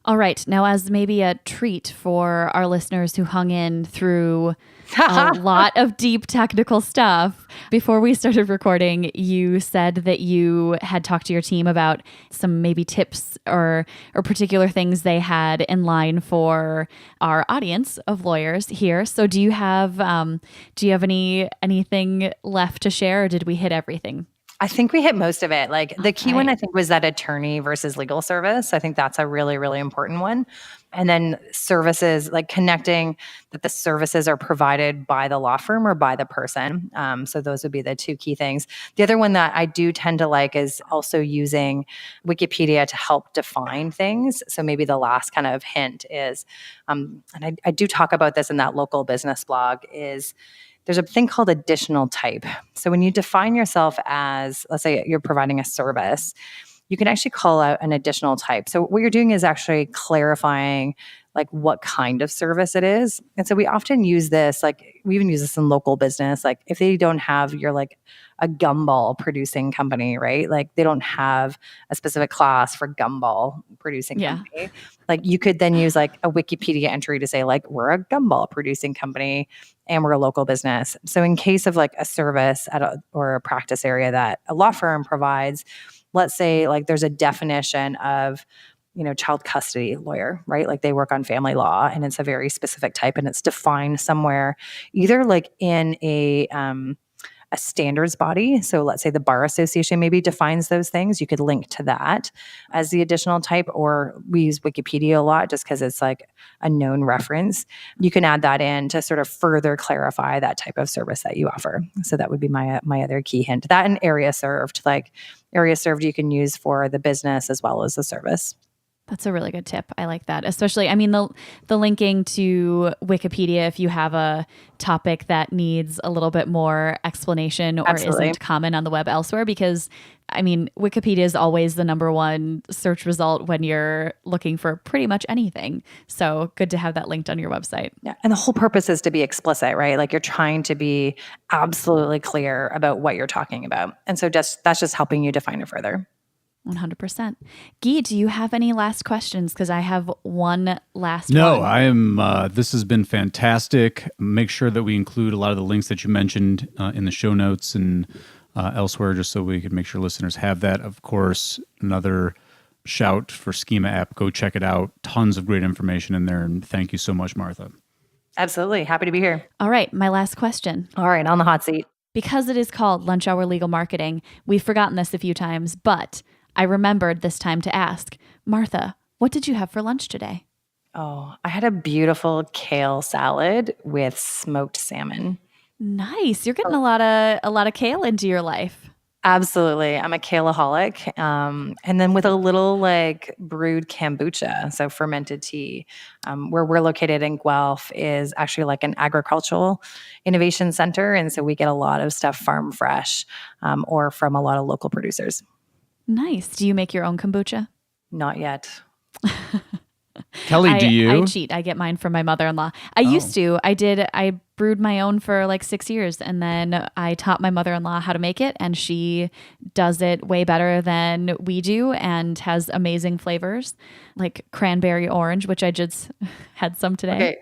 All right. Now, as maybe a treat for our listeners who hung in through a lot of deep technical stuff, before we started recording, you said that you had talked to your team about some maybe tips or particular things they had in line for our audience of lawyers here. So do you have anything left to share, or did we hit everything? I think we hit most of it. Like the key one, I think, was that attorney versus legal service. I think that's a really, really important one. And then services, like connecting that the services are provided by the law firm or by the person. So those would be the two key things. The other one that I do tend to like is also using Wikipedia to help define things. So maybe the last kind of hint is, and I do talk about this in that local business blog, is there's a thing called additional type. So when you define yourself as, let's say you're providing a service, you can actually call out an additional type. So what you're doing is actually clarifying like what kind of service it is. And so we often use this, like we even use this in local business. Like if they don't have your like a gumball producing company, right? Like they don't have a specific class for gumball producing company. Like you could then use like a Wikipedia entry to say like, we're a gumball producing company and we're a local business. So in case of like a service or a practice area that a law firm provides, let's say like there's a definition of, child custody lawyer, right? Like they work on family law and it's a very specific type and it's defined somewhere either like in a standards body. So let's say the Bar Association maybe defines those things. You could link to that as the additional type, or we use Wikipedia a lot just because it's like a known reference. You can add that in to sort of further clarify that type of service that you offer. So that would be my other key hint. That and area served, like area served you can use for the business as well as the service. That's a really good tip. I like that. Especially, I mean, the linking to Wikipedia, if you have a topic that needs a little bit more explanation or isn't common on the web elsewhere, because I mean, Wikipedia is always the number one search result when you're looking for pretty much anything. So good to have that linked on your website. Yeah. And the whole purpose is to be explicit, right? Like you're trying to be absolutely clear about what you're talking about. And so that's just helping you define it further. 100%. Guy, do you have any last questions? Because I have one last No, one. I am. This has been fantastic. Make sure that we include a lot of the links that you mentioned in the show notes and elsewhere, just so we can make sure listeners have that. Of course, another shout for Schema App. Go check it out. Tons of great information in there. And thank you so much, Martha. Absolutely. Happy to be here. All right. My last question. All right. On the hot seat. Because it is called Lunch Hour Legal Marketing, we've forgotten this a few times, but I remembered this time to ask, Martha, what did you have for lunch today? Oh, I had a beautiful kale salad with smoked salmon. Nice. You're getting a lot of kale into your life. Absolutely. I'm a kaleaholic. And then with a little like brewed kombucha, so fermented tea. Where we're located in Guelph is actually like an agricultural innovation center. And so we get a lot of stuff farm fresh or from a lot of local producers. Nice. Do you make your own kombucha? Not yet. Kelly, do you? I cheat. I get mine from my mother-in-law. I used to. I brewed my own for like 6 years, and then I taught my mother-in-law how to make it, and she does it way better than we do and has amazing flavors like cranberry orange, which I just had some today. Okay.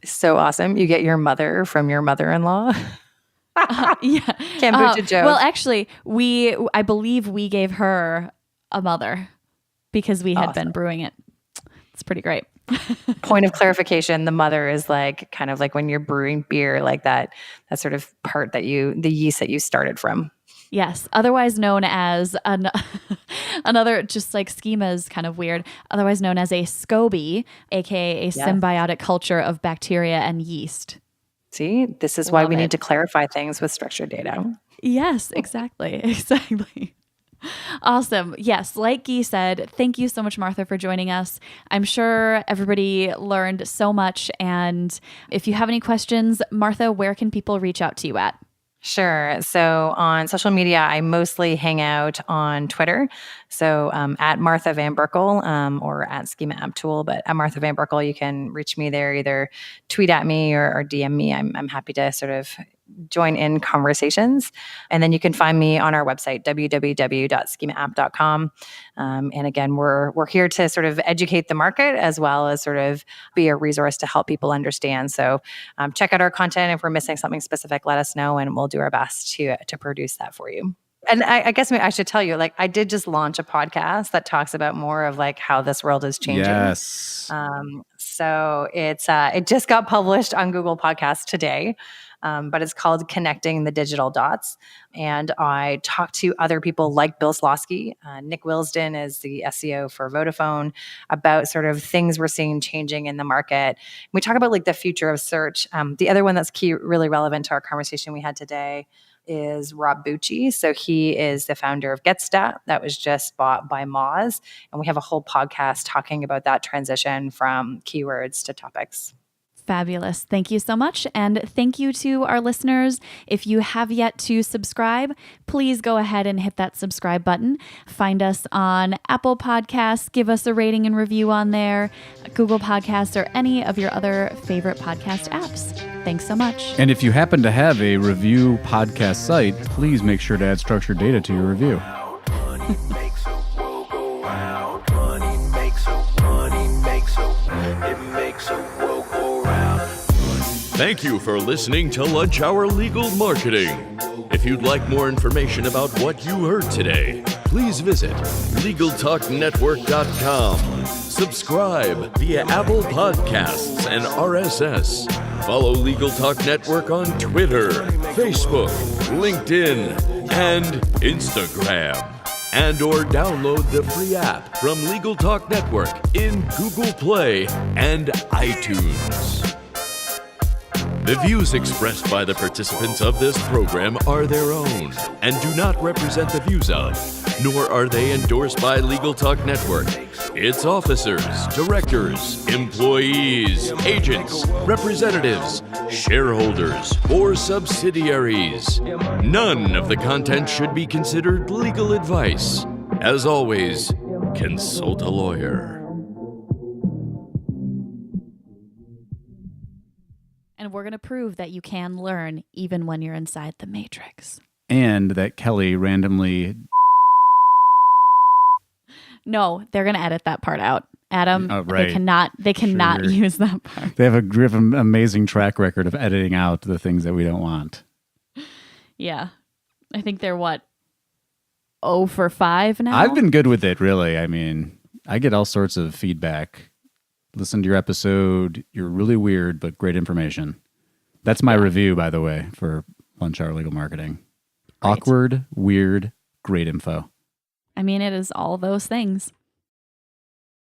So awesome. You get your mother from your mother-in-law? Yeah. Kombucha joke. Well, actually, I believe we gave her a mother because we had been brewing it. It's pretty great. Point of clarification, the mother is like kind of like when you're brewing beer, like that sort of part the yeast that you started from. Yes, otherwise known as another, just like schema is kind of weird, otherwise known as a SCOBY, a.k.a. a symbiotic culture of bacteria and yeast. See, this is why we need to clarify things with structured data. Yes, exactly. Exactly. Awesome. Yes, like Guy said, thank you so much, Martha, for joining us. I'm sure everybody learned so much. And if you have any questions, Martha, where can people reach out to you at? Sure. So on social media, I mostly hang out on Twitter. So at Martha van Berkel or at Schema App Tool, but at Martha van Berkel, you can reach me there, either tweet at me or DM me. I'm happy to sort of join in conversations. And then you can find me on our website, www.schemaapp.com. And again, we're here to sort of educate the market as well as sort of be a resource to help people understand. So check out our content. If we're missing something specific, let us know and we'll do our best to produce that for you. And I guess I should tell you, like, I did just launch a podcast that talks about more of like how this world is changing. Yes. So it just got published on Google Podcasts today. But it's called Connecting the Digital Dots. And I talked to other people like Bill Slosky. Nick Wilsden is the SEO for Vodafone, about sort of things we're seeing changing in the market. We talk about like the future of search. The other one that's really relevant to our conversation we had today is Rob Bucci. So he is the founder of GetStat that was just bought by Moz. And we have a whole podcast talking about that transition from keywords to topics. Fabulous. Thank you so much. And thank you to our listeners. If you have yet to subscribe, please go ahead and hit that subscribe button. Find us on Apple Podcasts. Give us a rating and review on there, Google Podcasts, or any of your other favorite podcast apps. Thanks so much. And if you happen to have a review podcast site, please make sure to add structured data to your review. Money makes a world go round. Money makes a it makes a world go round. Thank you for listening to Lunch Hour Legal Marketing. If you'd like more information about what you heard today, please visit LegalTalkNetwork.com. Subscribe via Apple Podcasts and RSS. Follow Legal Talk Network on Twitter, Facebook, LinkedIn, and Instagram. And/or download the free app from Legal Talk Network in Google Play and iTunes. The views expressed by the participants of this program are their own and do not represent the views of, nor are they endorsed by Legal Talk Network, its officers, directors, employees, agents, representatives, shareholders, or subsidiaries. None of the content should be considered legal advice. As always, consult a lawyer. And we're going to prove that you can learn even when you're inside the matrix. And that Kelly randomly... No, they're going to edit that part out. Adam, right. They cannot Sure. use that part. They have an amazing track record of editing out the things that we don't want. Yeah. I think they're 0 for 5 now? I've been good with it, really. I mean, I get all sorts of feedback. Listen to your episode. You're really weird, but great information. That's my review, by the way, for Lunch Hour Legal Marketing. Great. Awkward, weird, great info. I mean, it is all those things.